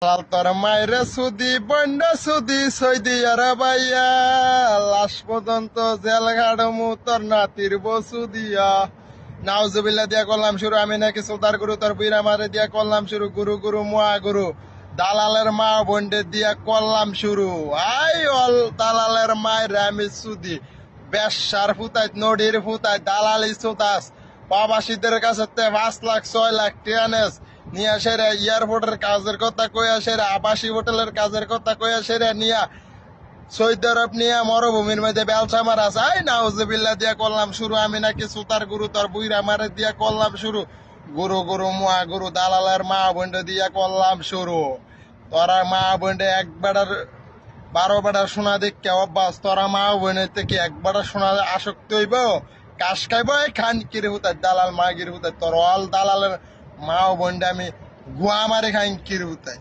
লাল তোর মায়ের সুদি বন্ডা সুদি সৈদি আরবাইয়া লাশ পর্যন্ত জেল ঘাড়মু তোর নাতির বসু দিয়া নাউজুবিল্লাহ দিয়া করলাম শুরু আমি নাকি সুলতার গুরু তোর বুইরা মারে দিয়া করলাম শুরু গুরু গুরু মুয়া গুরু দালালের মা বন্ডে দিয়া করলাম শুরু আই অল দালালের মায়ের আমি সুদি বেশার ফুতাই নদীর ফুতাই দালালি সুতাস প্রবাসীদের কাছে 5 লাখ 6 লাখ টিয়ানেস নিয়ে আসে রে এয়ারপোর্টের কাজের কথা কই আসে রে আবাসী হোটেলের কাজের কথা কই আসে রে নিয়া সৌদি আরব নিয়ে মরুভূমির মধ্যে বেলচা মারা যায় নাউজুবিল্লাহ দিয়া করলাম শুরু আমি নাকি সুতার গুরু তোর বুইরা মারে দিয়া করলাম শুরু গুরু গুরু মুয়া গুরু দালালের মা বন্ডে দিয়া করলাম শুরু তোরা মা বন্ডে একবারের 12 বেটার সোনা দেখে অভ্যাস তোরা মা বোনের থেকে একবারের সোনা আসক্তি হইব কাশ খাইব খান কিরে হুতাই দালাল মা গিরে হুতাই তোর অল দালালের মা বোনটা আমি গুয়া মারে খাই কিরে হুতাই